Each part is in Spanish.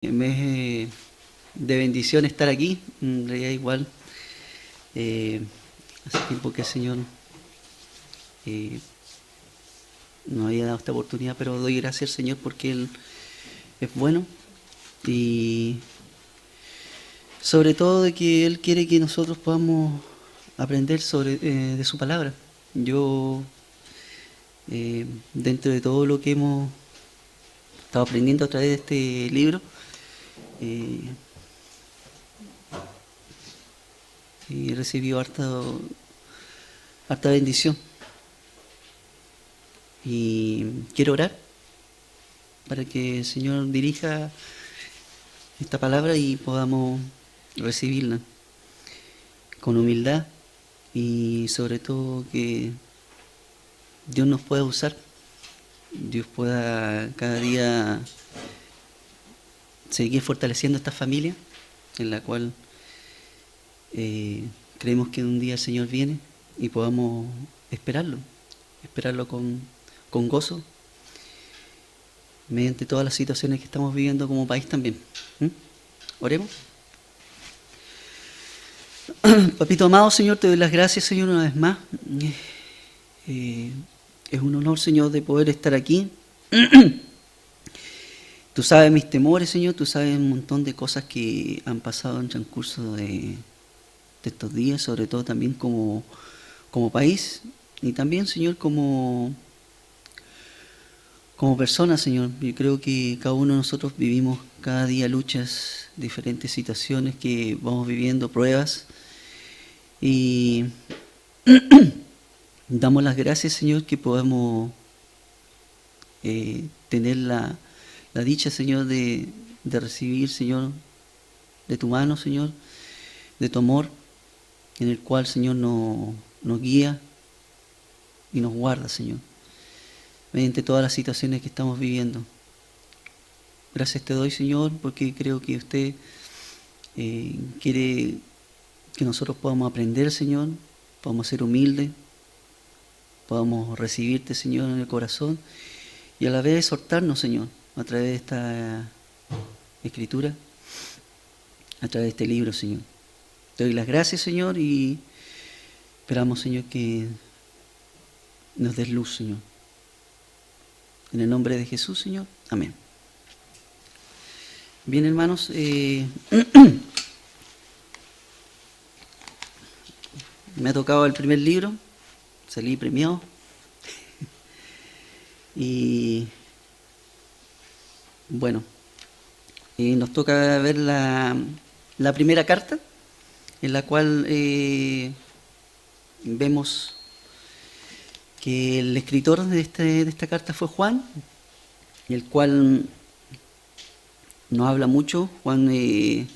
Me es de bendición estar aquí. En realidad igual hace tiempo que el Señor eh, nos había dado esta oportunidad, pero doy gracias al Señor porque Él es bueno y sobre todo de que Él quiere que nosotros podamos aprender de su palabra. Yo, dentro de todo lo que hemos estado aprendiendo a través de este libro, eh, he recibido harta bendición. Y quiero orar para que el Señor dirija esta palabra y podamos recibirla con humildad y sobre todo que Dios nos pueda usar, Dios pueda cada día seguir fortaleciendo esta familia en la cual creemos que un día el Señor viene y podamos esperarlo con gozo mediante todas las situaciones que estamos viviendo como país también. Oremos. Papito amado, Señor, te doy las gracias, Señor, una vez más. Es un honor, Señor, de poder estar aquí. Tú sabes mis temores, Señor, tú sabes un montón de cosas que han pasado en el transcurso de estos días, sobre todo también como país y también, Señor, como personas, Señor. Yo creo que cada uno de nosotros vivimos cada día luchas, diferentes situaciones que vamos viviendo, pruebas. Y damos las gracias, Señor, que podamos tener la dicha, Señor, de recibir, Señor, de tu mano, Señor, de tu amor, en el cual, Señor, nos guía y nos guarda, Señor, mediante todas las situaciones que estamos viviendo. Gracias te doy, Señor, porque creo que usted quiere que nosotros podamos aprender, Señor, podamos ser humildes, podamos recibirte, Señor, en el corazón y a la vez exhortarnos, Señor, a través de esta escritura, a través de este libro, Señor. Te doy las gracias, Señor, y esperamos, Señor, que nos des luz, Señor. En el nombre de Jesús, Señor. Amén. Bien, hermanos, me ha tocado el primer libro, salí premiado y bueno, nos toca ver la primera carta en la cual vemos que el escritor de esta carta fue Juan, el cual no habla mucho. Juan, el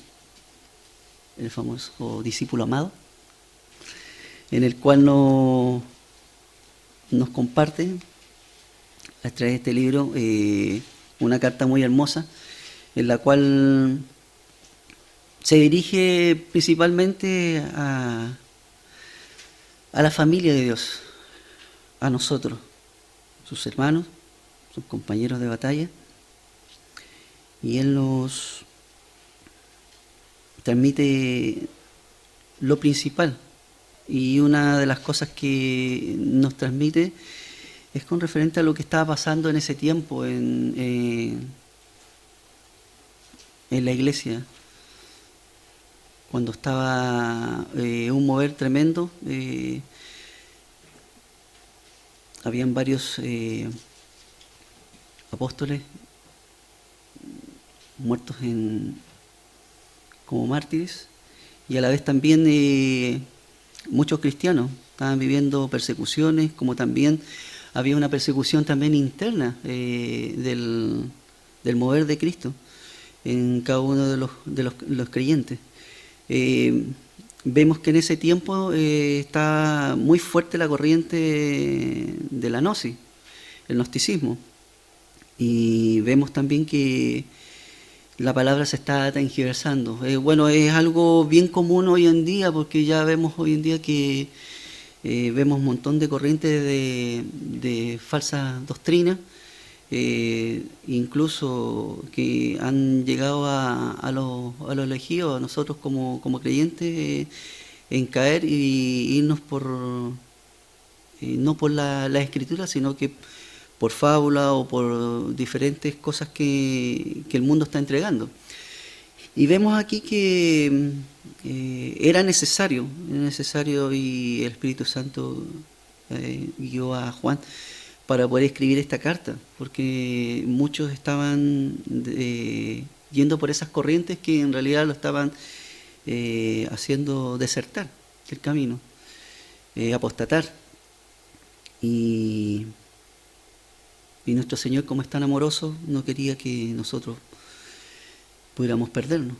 famoso discípulo amado, en el cual nos comparte a través de este libro una carta muy hermosa, en la cual se dirige principalmente a la familia de Dios, a nosotros, sus hermanos, sus compañeros de batalla, y Él nos transmite lo principal. Y una de las cosas que nos transmite es con referente a lo que estaba pasando en ese tiempo en la iglesia, cuando estaba un mover tremendo. Habían varios apóstoles muertos como mártires, y a la vez también muchos cristianos estaban viviendo persecuciones, como también había una persecución también interna del mover de Cristo en cada uno de los creyentes. Vemos que en ese tiempo está muy fuerte la corriente de la gnosis, el gnosticismo, y vemos también que la palabra se está tergiversando. Bueno, es algo bien común hoy en día, porque ya vemos hoy en día que vemos un montón de corrientes de falsas doctrinas, incluso que han llegado a los elegidos, a nosotros como creyentes, en caer y irnos no por la escritura, sino que por fábula o por diferentes cosas que el mundo está entregando. Y vemos aquí que era necesario y el Espíritu Santo guió a Juan para poder escribir esta carta, porque muchos estaban yendo por esas corrientes que en realidad lo estaban haciendo desertar el camino, apostatar. Y nuestro Señor, como es tan amoroso, no quería que nosotros pudiéramos perdernos.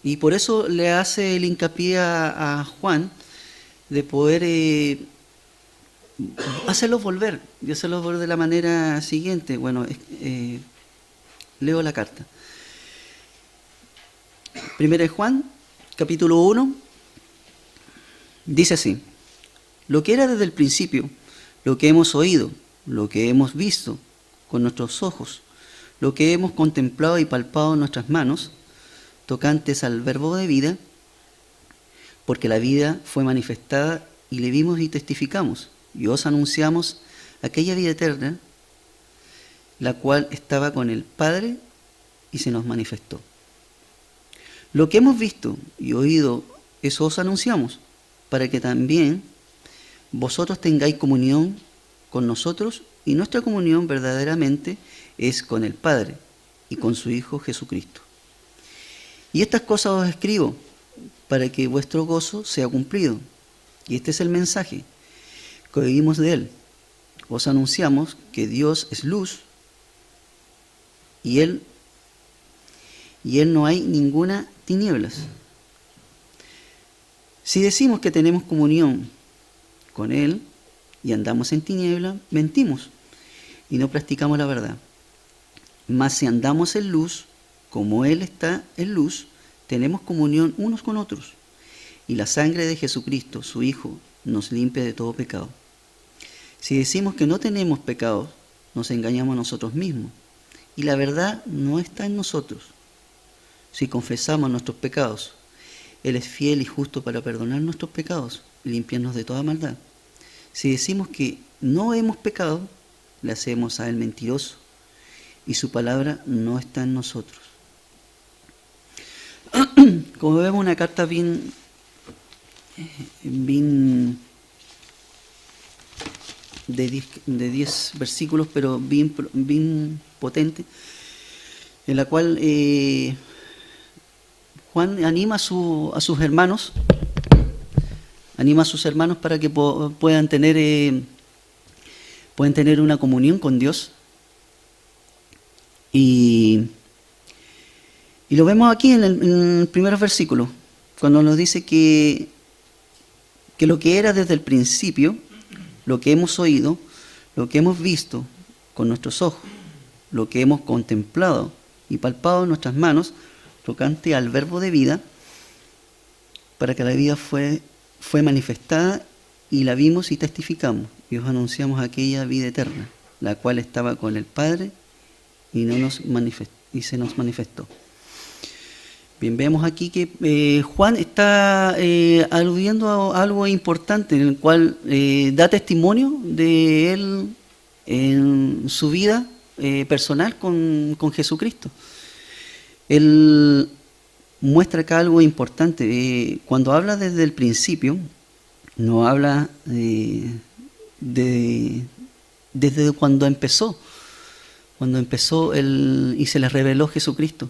Y por eso le hace el hincapié a Juan de poder hacerlos volver, y hacerlos volver de la manera siguiente. Bueno, leo la carta. Primera de Juan, capítulo 1, dice así: lo que era desde el principio, lo que hemos oído, lo que hemos visto con nuestros ojos, lo que hemos contemplado y palpado en nuestras manos, tocantes al verbo de vida, porque la vida fue manifestada y le vimos y testificamos, y os anunciamos aquella vida eterna, la cual estaba con el Padre y se nos manifestó. Lo que hemos visto y oído, eso os anunciamos, para que también vosotros tengáis comunión con nosotros, y nuestra comunión verdaderamente es con el Padre y con su Hijo Jesucristo. Y estas cosas os escribo para que vuestro gozo sea cumplido. Y este es el mensaje que oímos de Él. Os anunciamos que Dios es luz y Él no hay ninguna tinieblas. Si decimos que tenemos comunión con Él y andamos en tiniebla, mentimos y no practicamos la verdad. Mas si andamos en luz, como Él está en luz, tenemos comunión unos con otros, y la sangre de Jesucristo, su Hijo, nos limpia de todo pecado. Si decimos que no tenemos pecado, nos engañamos a nosotros mismos, y la verdad no está en nosotros. Si confesamos nuestros pecados, Él es fiel y justo para perdonar nuestros pecados y limpiarnos de toda maldad. Si decimos que no hemos pecado, le hacemos a Él mentiroso, y su palabra no está en nosotros. Como vemos, una carta bien de 10 versículos, pero bien potente, en la cual Juan anima a sus hermanos, para que puedan tener una comunión con Dios. Y lo vemos aquí en el primer versículo, cuando nos dice que lo que era desde el principio, lo que hemos oído, lo que hemos visto con nuestros ojos, lo que hemos contemplado y palpado en nuestras manos, tocante al verbo de vida, para que la vida fue manifestada y la vimos y testificamos, y os anunciamos aquella vida eterna, la cual estaba con el Padre y se nos manifestó. Bien, vemos aquí que Juan está aludiendo a algo importante, en el cual da testimonio de él en su vida personal con Jesucristo. Él muestra acá algo importante. Cuando habla desde el principio, no habla desde cuando empezó y se le reveló Jesucristo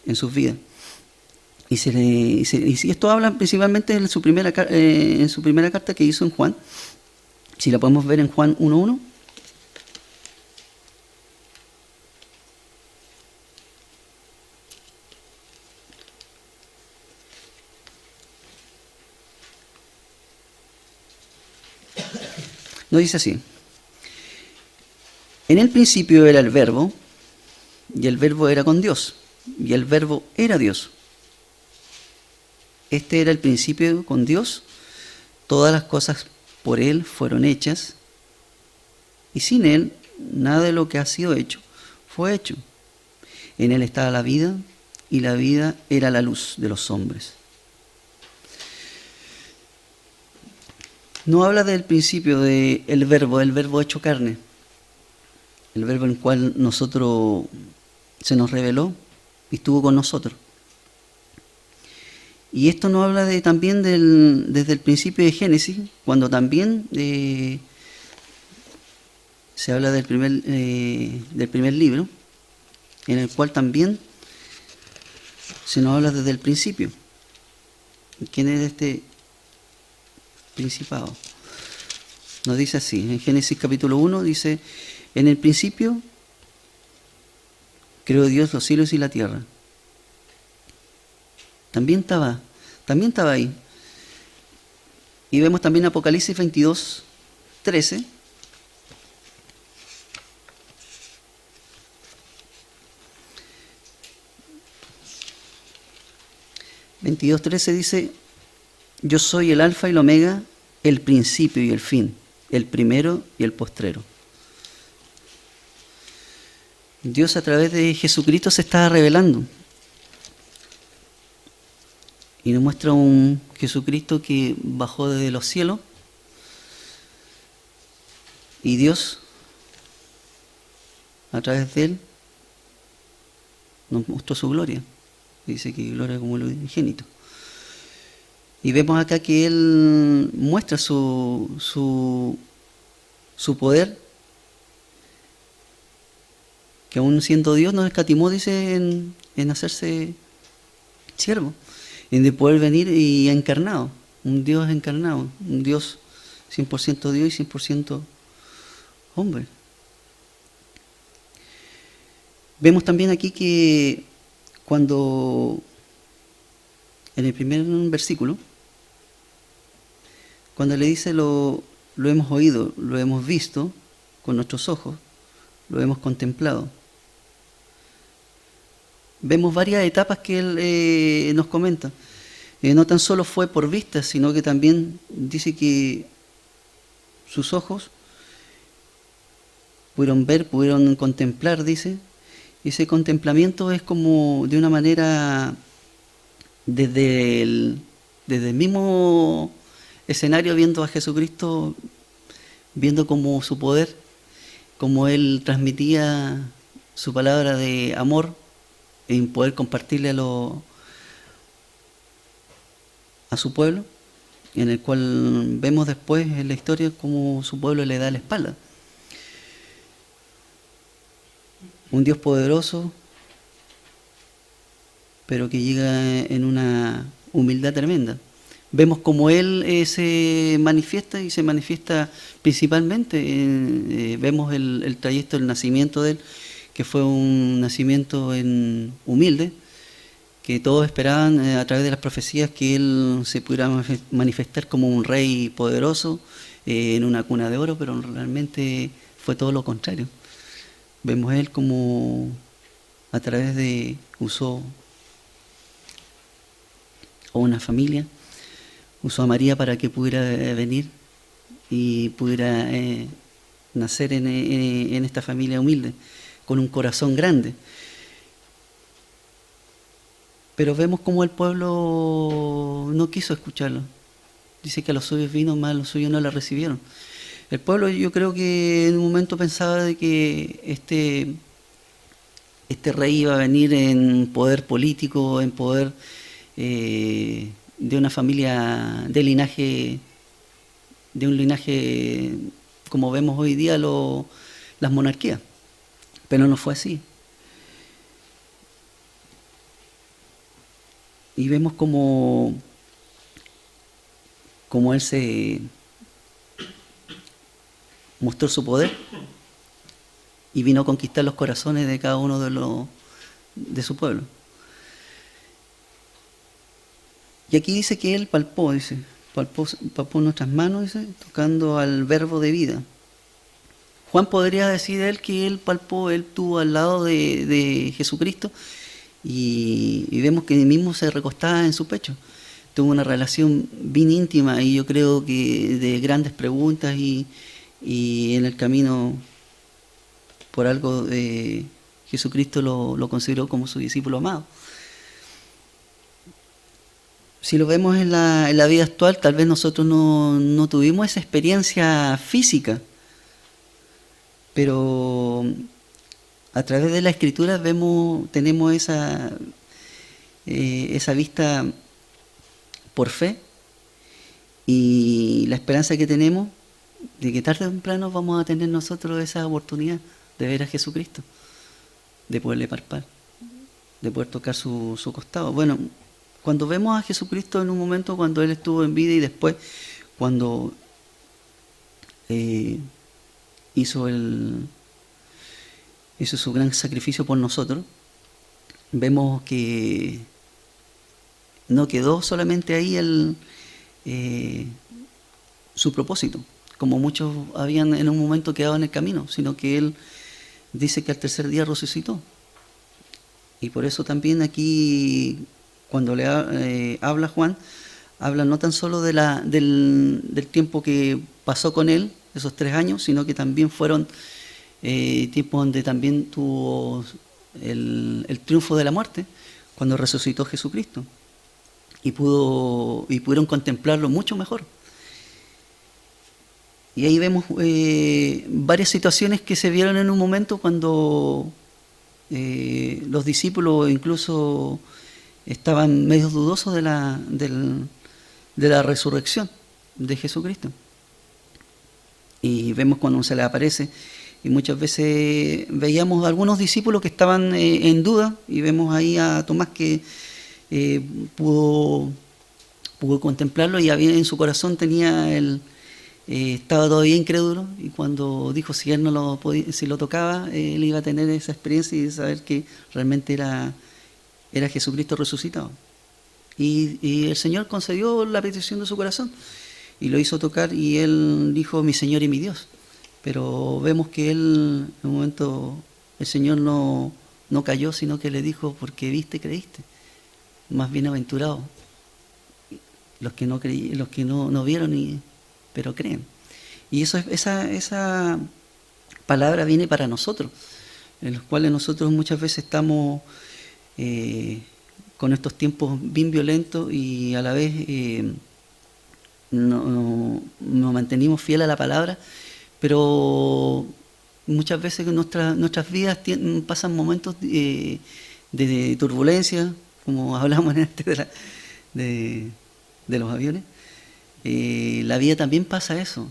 en sus vidas. Y esto habla principalmente en su primera carta que hizo en Juan. Si la podemos ver en Juan 1:1. Nos dice así: en el principio era el Verbo, y el Verbo era con Dios, y el Verbo era Dios. Este era el principio con Dios. Todas las cosas por Él fueron hechas, y sin Él nada de lo que ha sido hecho fue hecho. En él estaba la vida, y la vida era la luz de los hombres. No habla del principio del verbo hecho carne, el verbo en el cual nosotros se nos reveló y estuvo con nosotros. Y esto nos habla también desde el principio de Génesis, cuando también se habla del primer libro, en el cual también se nos habla desde el principio. ¿Quién es este principado? Nos dice así, en Génesis capítulo 1 dice: en el principio creó Dios los cielos y la tierra. También estaba ahí. Y vemos también Apocalipsis 22, 13. Dice: yo soy el alfa y el omega, el principio y el fin, el primero y el postrero. Dios a través de Jesucristo se está revelando. Y nos muestra un Jesucristo que bajó desde los cielos. Y Dios, a través de él, nos mostró su gloria. Dice que gloria como el unigénito. Y vemos acá que él muestra su poder, que aún siendo Dios no escatimó, dice, en hacerse siervo, en de poder venir y encarnado, un Dios encarnado, un Dios 100% Dios y 100% hombre. Vemos también aquí que cuando en el primer versículo, cuando le dice lo hemos oído, lo hemos visto con nuestros ojos, lo hemos contemplado, vemos varias etapas que él nos comenta. No tan solo fue por vista, sino que también dice que sus ojos pudieron ver, pudieron contemplar, dice. Ese contemplamiento es como de una manera desde el mismo escenario, viendo a Jesucristo, viendo como su poder, como él transmitía su palabra de amor, en poder compartirle a su pueblo, en el cual vemos después en la historia cómo su pueblo le da la espalda. Un Dios poderoso, pero que llega en una humildad tremenda. Vemos cómo Él se manifiesta, y se manifiesta principalmente, vemos el trayecto del nacimiento de Él, que fue un nacimiento humilde, que todos esperaban a través de las profecías que Él se pudiera manifestar como un rey poderoso en una cuna de oro, pero realmente fue todo lo contrario. Vemos Él como a través usó a una familia, usó a María para que pudiera venir y pudiera nacer en esta familia humilde, con un corazón grande. Pero vemos como el pueblo no quiso escucharlo. Dice que a los suyos vino, mas a los suyos no la recibieron. El pueblo, yo creo que en un momento pensaba de que este rey iba a venir en poder político, en poder de una familia de un linaje como vemos hoy día las monarquías, pero no fue así. Y vemos como él se mostró su poder y vino a conquistar los corazones de cada uno de su pueblo. Y aquí dice que él palpó nuestras manos, dice, tocando al verbo de vida. Juan podría decir él que él palpó, él estuvo al lado de Jesucristo y vemos que él mismo se recostaba en su pecho. Tuvo una relación bien íntima y yo creo que de grandes preguntas y en el camino por algo Jesucristo lo consideró como su discípulo amado. Si lo vemos en la vida actual, tal vez nosotros no tuvimos esa experiencia física, pero a través de la Escritura tenemos esa vista por fe y la esperanza que tenemos de que tarde o temprano vamos a tener nosotros esa oportunidad de ver a Jesucristo, de poderle palpar, de poder tocar su costado. Bueno, cuando vemos a Jesucristo en un momento cuando Él estuvo en vida y después cuando hizo su gran sacrificio por nosotros, vemos que no quedó solamente ahí su propósito, como muchos habían en un momento quedado en el camino, sino que Él dice que al tercer día resucitó. Y por eso también aquí, cuando le habla Juan, habla no tan solo del tiempo que pasó con Él, esos 3 años, sino que también fueron tiempos donde también tuvo el triunfo de la muerte, cuando resucitó Jesucristo. Y pudieron contemplarlo mucho mejor. Y ahí vemos varias situaciones que se vieron en un momento cuando los discípulos incluso estaban medio dudosos de la resurrección de Jesucristo. Y vemos cuando se les aparece, y muchas veces veíamos a algunos discípulos que estaban en duda, y vemos ahí a Tomás que pudo contemplarlo y había en su corazón estaba todavía incrédulo, y cuando dijo si él si lo tocaba, él iba a tener esa experiencia y saber que realmente era Jesucristo resucitado. Y el Señor concedió la petición de su corazón y lo hizo tocar, y él dijo: mi Señor y mi Dios. Pero vemos que él, en un momento, el Señor no cayó, sino que le dijo: porque viste, creíste. Más bienaventurados los que no vieron pero creen. Y esa palabra viene para nosotros, en los cuales nosotros muchas veces estamos con estos tiempos bien violentos, y a la vez nos mantenimos fieles a la palabra, pero muchas veces en nuestras vidas pasan momentos de turbulencia, como hablamos en de los aviones. La vida también pasa eso.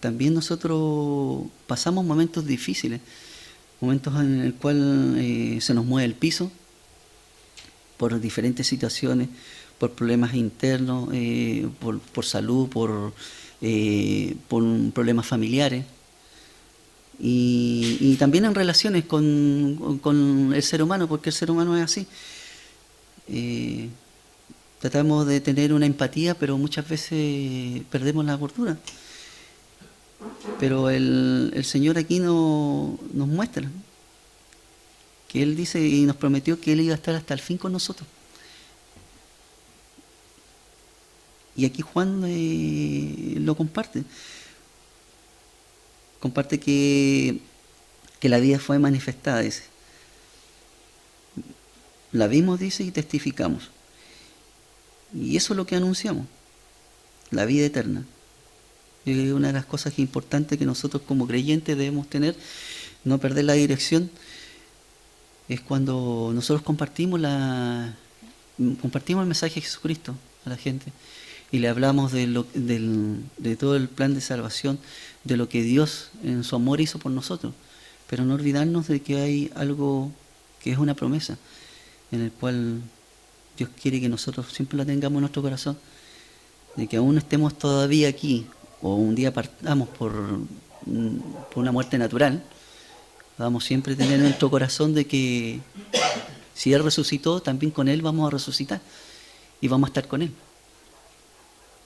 También nosotros pasamos momentos difíciles, momentos en el cual se nos mueve el piso por diferentes situaciones, por problemas internos, por salud, por problemas familiares, y también en relaciones con el ser humano, porque el ser humano es así. Tratamos de tener una empatía, pero muchas veces perdemos la cordura. Pero el Señor aquí nos muestra que Él dice y nos prometió que Él iba a estar hasta el fin con nosotros. Y aquí Juan lo comparte. Comparte que la vida fue manifestada, dice. La vimos, dice, y testificamos. Y eso es lo que anunciamos, la vida eterna. Es una de las cosas importantes que nosotros como creyentes debemos tener, no perder la dirección. Es cuando nosotros compartimos el mensaje de Jesucristo a la gente y le hablamos de todo el plan de salvación, de lo que Dios en su amor hizo por nosotros, pero no olvidarnos de que hay algo que es una promesa, en el cual Dios quiere que nosotros siempre la tengamos en nuestro corazón, de que aún estemos todavía aquí, o un día partamos por una muerte natural, vamos siempre a tener en nuestro corazón de que si Él resucitó, también con Él vamos a resucitar y vamos a estar con Él.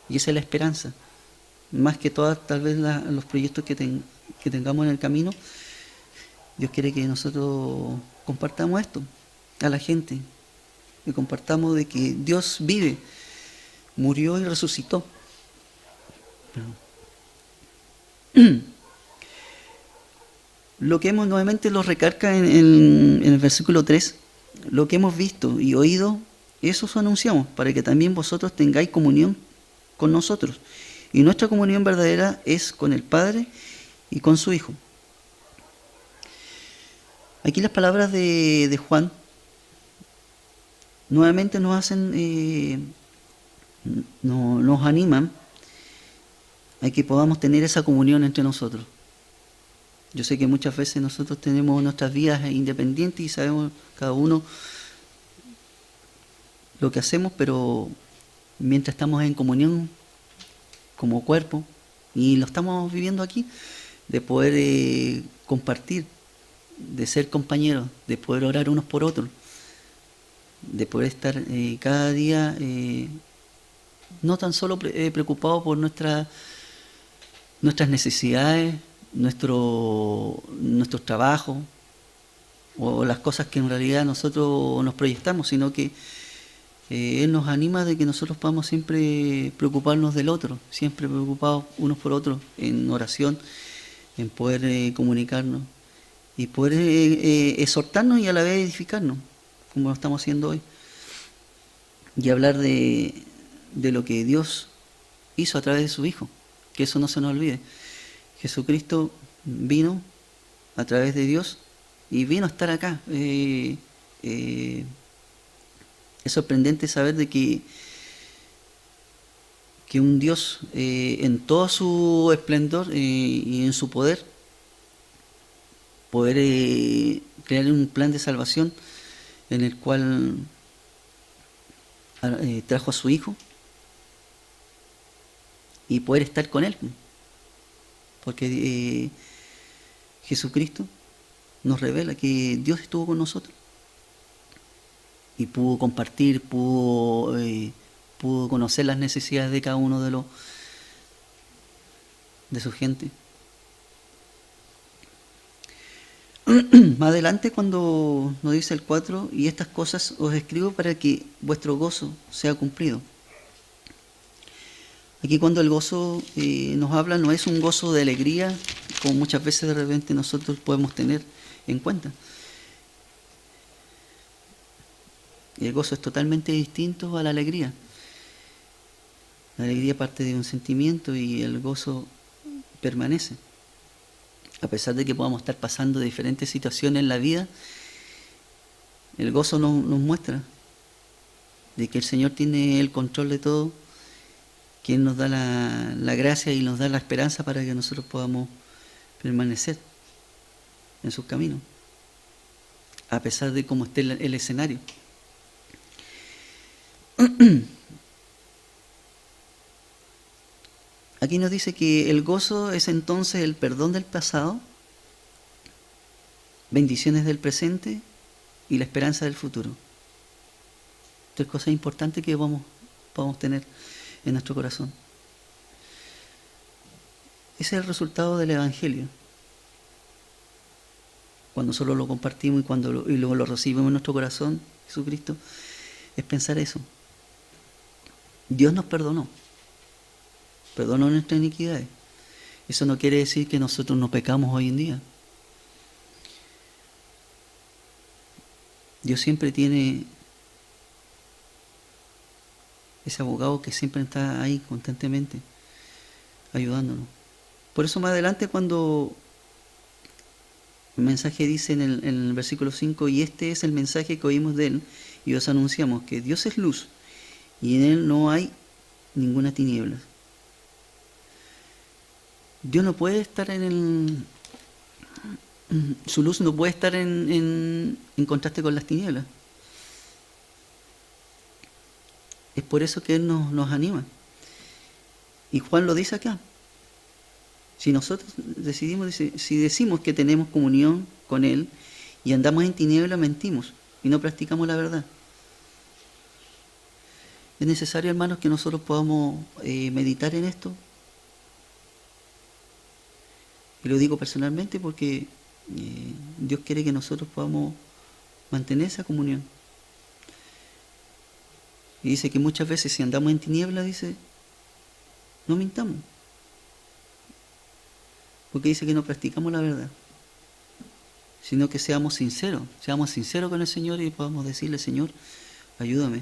Y esa es la esperanza. Más que todas, tal vez los proyectos que tengamos en el camino, Dios quiere que nosotros compartamos esto a la gente, que compartamos de que Dios vive, murió y resucitó. Lo que hemos, nuevamente lo recarga en el versículo 3, lo que hemos visto y oído, eso os anunciamos, para que también vosotros tengáis comunión con nosotros. Y nuestra comunión verdadera es con el Padre y con su Hijo. Aquí las palabras de Juan nuevamente nos hacen, nos animan a que podamos tener esa comunión entre nosotros. Yo sé que muchas veces nosotros tenemos nuestras vidas independientes y sabemos cada uno lo que hacemos, pero mientras estamos en comunión como cuerpo, y lo estamos viviendo aquí, de poder compartir, de ser compañeros, de poder orar unos por otros, de poder estar cada día no tan solo preocupados por nuestras necesidades, nuestros trabajos o las cosas que en realidad nosotros nos proyectamos, sino que Él nos anima de que nosotros podamos siempre preocuparnos del otro, siempre preocupados unos por otros, en oración, en poder comunicarnos y poder exhortarnos y a la vez edificarnos, como lo estamos haciendo hoy, y hablar de lo que Dios hizo a través de su Hijo, que eso no se nos olvide. Jesucristo vino a través de Dios y vino a estar acá. Es sorprendente saber de que un Dios en todo su esplendor y en su poder crear un plan de salvación en el cual trajo a su Hijo y poder estar con Él, porque Jesucristo nos revela que Dios estuvo con nosotros y pudo compartir, pudo conocer las necesidades de cada uno de su gente. Más adelante, cuando nos dice el 4, y estas cosas os escribo para que vuestro gozo sea cumplido. Aquí cuando el gozo nos habla, no es un gozo de alegría, como muchas veces de repente nosotros podemos tener en cuenta. El gozo es totalmente distinto a la alegría. La alegría parte de un sentimiento y el gozo permanece. A pesar de que podamos estar pasando diferentes situaciones en la vida, el gozo nos muestra de que el Señor tiene el control de todo, que Él nos da la gracia y nos da la esperanza para que nosotros podamos permanecer en sus caminos, a pesar de cómo esté el escenario. Aquí nos dice que el gozo es entonces el perdón del pasado, bendiciones del presente y la esperanza del futuro. Tres cosas importantes que podamos tener en nuestro corazón. Ese es el resultado del Evangelio. Cuando solo lo compartimos y luego lo recibimos en nuestro corazón, Jesucristo, es pensar eso. Dios nos perdonó nuestras iniquidades. Eso no quiere decir que nosotros no pecamos hoy en día. Dios siempre tiene ese abogado que siempre está ahí constantemente ayudándonos. Por eso más adelante cuando el mensaje dice en el versículo 5, y este es el mensaje que oímos de Él y os anunciamos, que Dios es luz y en Él no hay ninguna tiniebla. Dios no puede estar su luz no puede estar en contraste con las tinieblas. Es por eso que Él nos anima. Y Juan lo dice acá. Si nosotros si decimos que tenemos comunión con Él y andamos en tinieblas, mentimos y no practicamos la verdad. Es necesario, hermanos, que nosotros podamos meditar en esto. Y lo digo personalmente porque Dios quiere que nosotros podamos mantener esa comunión. Y dice que muchas veces si andamos en tinieblas, dice, no mintamos. Porque dice que no practicamos la verdad. sino que seamos sinceros con el Señor y podamos decirle, Señor, ayúdame.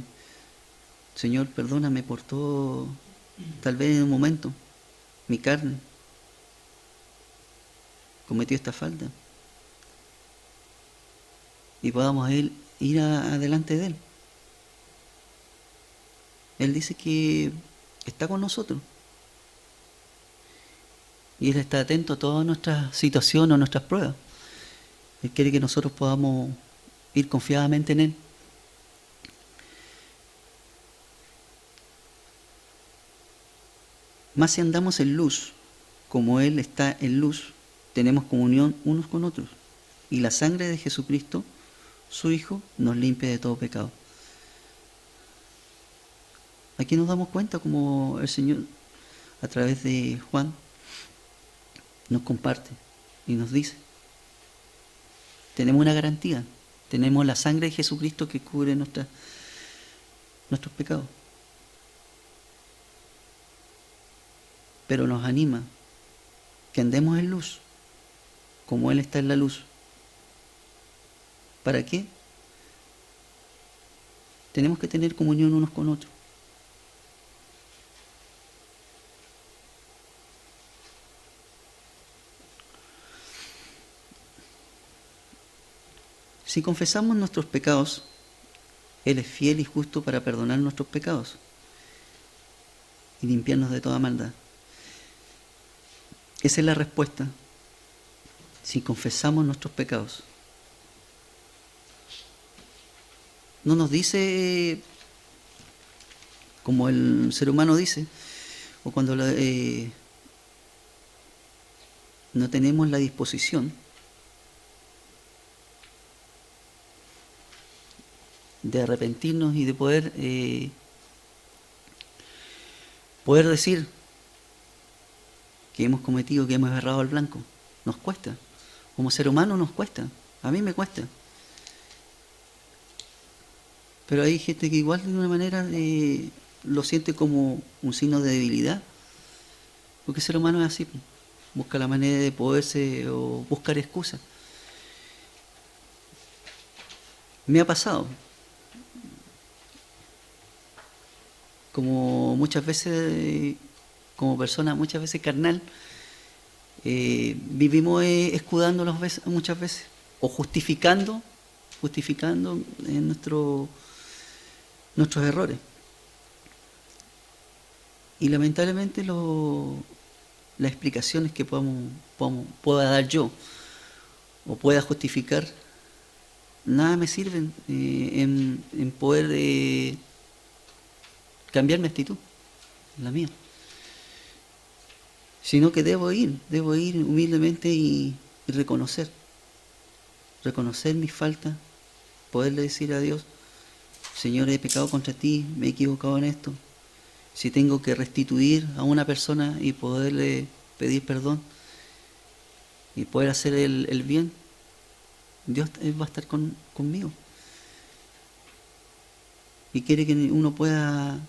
Señor, perdóname por todo, tal vez en un momento, mi carne cometió esta falta. Y podamos ir adelante de Él. Él dice que está con nosotros. Y Él está atento a todas nuestras situaciones o nuestras pruebas. Él quiere que nosotros podamos ir confiadamente en Él. Más si andamos en luz, como Él está en luz, tenemos comunión unos con otros. Y la sangre de Jesucristo, su Hijo, nos limpia de todo pecado. Aquí nos damos cuenta como el Señor, a través de Juan, nos comparte y nos dice, tenemos una garantía, tenemos la sangre de Jesucristo que cubre nuestros pecados. Pero nos anima que andemos en luz, como Él está en la luz. ¿Para qué? Tenemos que tener comunión unos con otros. Si confesamos nuestros pecados, Él es fiel y justo para perdonar nuestros pecados y limpiarnos de toda maldad. Esa es la respuesta. Si confesamos nuestros pecados. No nos dice, como el ser humano dice, o cuando no tenemos la disposición de arrepentirnos y de poder decir que hemos cometido, que hemos errado al blanco. Nos cuesta. Como ser humano nos cuesta. A mí me cuesta. Pero hay gente que igual de una manera lo siente como un signo de debilidad. Porque el ser humano es así. Busca la manera de poderse o buscar excusas. Me ha pasado. Como muchas veces, como persona muchas veces carnal, vivimos escudándonos muchas veces, o justificando en nuestros errores. Y lamentablemente las explicaciones que pueda dar yo, o pueda justificar, nada me sirven en poder cambiar mi actitud, la mía. Sino que debo ir humildemente y reconocer mis faltas, poderle decir a Dios, Señor, he pecado contra ti, me he equivocado en esto. Si tengo que restituir a una persona y poderle pedir perdón y poder hacer el bien, Dios va a estar conmigo. Y quiere que uno pueda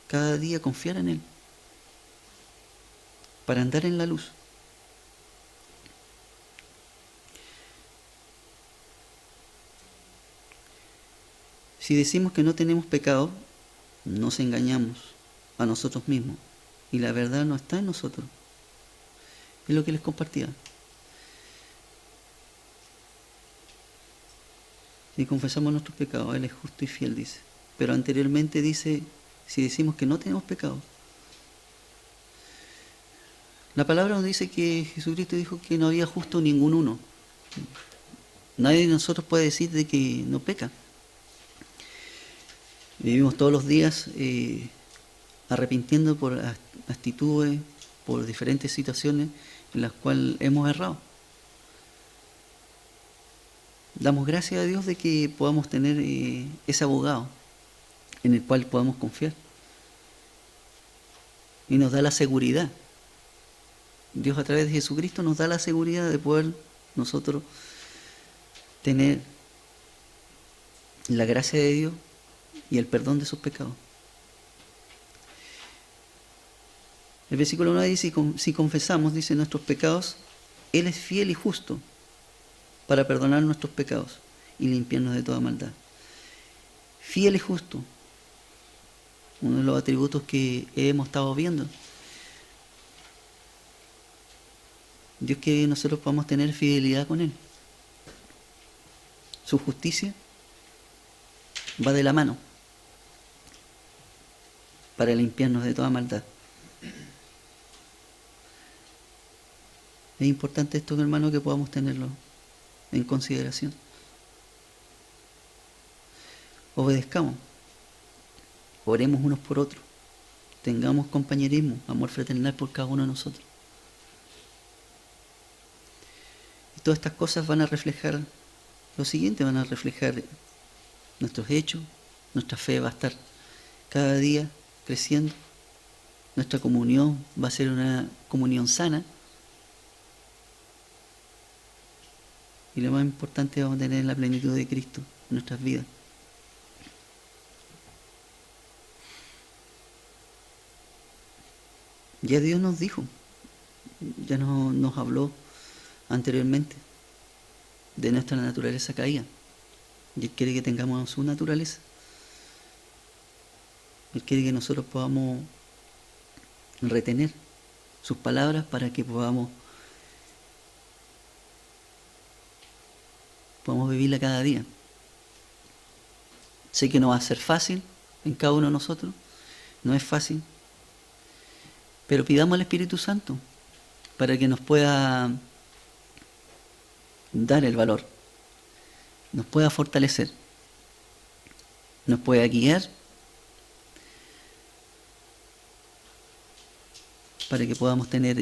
cada día confiar en Él para andar en la luz. Si decimos que no tenemos pecado, nos engañamos a nosotros mismos y la verdad no está en nosotros. Es lo que les compartía. Si confesamos nuestros pecados, Él es justo y fiel, dice. Pero anteriormente dice, si decimos que no tenemos pecado. La palabra nos dice que Jesucristo dijo que no había justo ningún uno. Nadie de nosotros puede decir de que no peca. Vivimos todos los días arrepintiendo por actitudes, por diferentes situaciones en las cuales hemos errado. Damos gracias a Dios de que podamos tener ese abogado en el cual podamos confiar. Y nos da la seguridad. Dios a través de Jesucristo nos da la seguridad de poder nosotros tener la gracia de Dios y el perdón de sus pecados. El versículo 9 dice, si confesamos, dice, nuestros pecados, Él es fiel y justo para perdonar nuestros pecados y limpiarnos de toda maldad. Fiel y justo, uno de los atributos que hemos estado viendo. Dios quiere que nosotros podamos tener fidelidad con Él. Su justicia va de la mano para limpiarnos de toda maldad. Es importante esto, hermano, que podamos tenerlo en consideración. Obedezcamos, oremos unos por otros, tengamos compañerismo, amor fraternal por cada uno de nosotros. Y todas estas cosas van a reflejar lo siguiente, van a reflejar nuestros hechos, nuestra fe va a estar cada día creciendo, nuestra comunión va a ser una comunión sana, y lo más importante, vamos a tener la plenitud de Cristo en nuestras vidas. Ya Dios nos dijo, ya nos habló anteriormente de nuestra naturaleza caída. Y Él quiere que tengamos su naturaleza. Él quiere que nosotros podamos retener sus palabras para que podamos vivirla cada día. Sé que no va a ser fácil en cada uno de nosotros, no es fácil, pero pidamos al Espíritu Santo para que nos pueda dar el valor, nos pueda fortalecer, nos pueda guiar para que podamos tener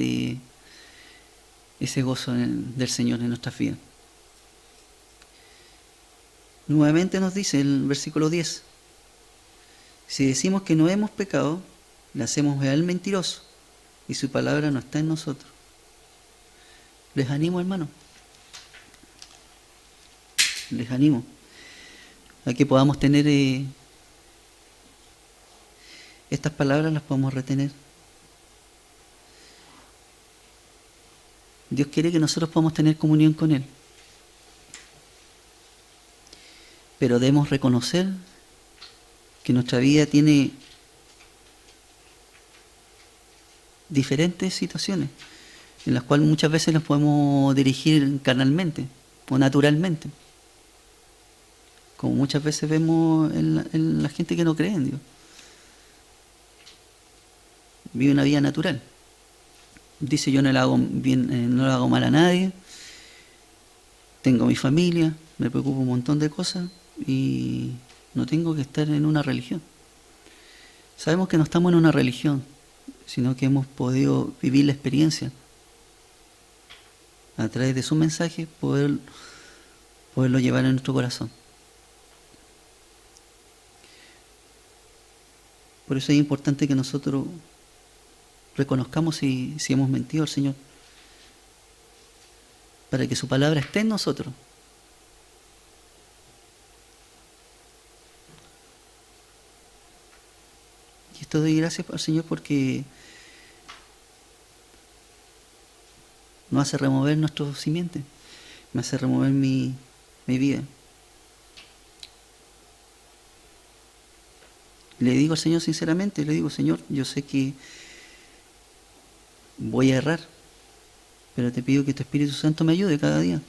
ese gozo del Señor en nuestras vidas. Nuevamente nos dice el versículo 10, si decimos que no hemos pecado, le hacemos a Él mentiroso y su palabra no está en nosotros. Les animo, hermano, les animo a que podamos tener estas palabras, las podamos retener. Dios quiere que nosotros podamos tener comunión con Él, pero debemos reconocer que nuestra vida tiene diferentes situaciones en las cuales muchas veces nos podemos dirigir carnalmente o naturalmente, como muchas veces vemos en la gente que no cree en Dios. Vive una vida natural. Dice, yo no le hago bien, no le hago mal a nadie, tengo mi familia, me preocupo un montón de cosas y no tengo que estar en una religión. Sabemos que no estamos en una religión, sino que hemos podido vivir la experiencia a través de su mensaje, poderlo llevar en nuestro corazón. Por eso es importante que nosotros reconozcamos si hemos mentido al Señor, para que su palabra esté en nosotros. Y esto doy gracias al Señor porque nos hace remover nuestros simientes, me hace remover mi vida. Le digo al Señor sinceramente, le digo, Señor, yo sé que voy a errar, pero te pido que tu Espíritu Santo me ayude cada día.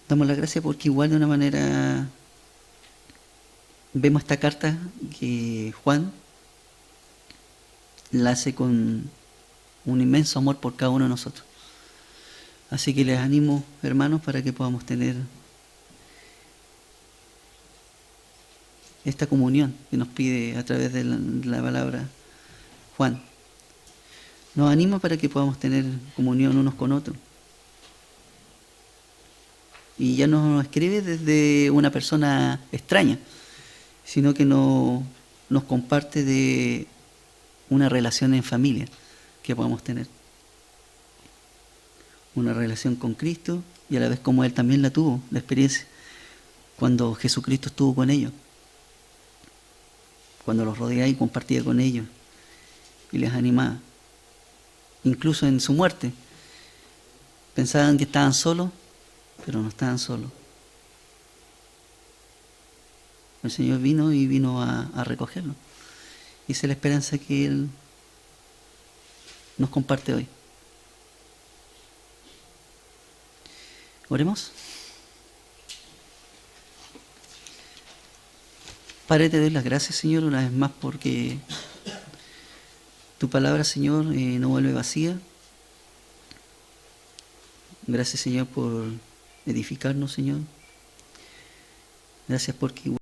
Damos la gracia porque igual de una manera vemos esta carta que Juan la hace con un inmenso amor por cada uno de nosotros. Así que les animo, hermanos, para que podamos tener esta comunión que nos pide a través de la palabra Juan. Nos anima para que podamos tener comunión unos con otros. Y ya no nos escribe desde una persona extraña, sino que nos comparte de una relación en familia que podamos tener. Una relación con Cristo y a la vez como Él también la tuvo, la experiencia, cuando Jesucristo estuvo con ellos. cuando los rodeaba y compartía con ellos y les animaba. Incluso en su muerte, pensaban que estaban solos, pero no estaban solos. El Señor vino a recogerlo. Y esa es la esperanza que Él nos comparte hoy. Oremos. Padre, te doy las gracias, Señor, una vez más porque tu palabra, Señor, no vuelve vacía. Gracias, Señor, por edificarnos, Señor. Gracias porque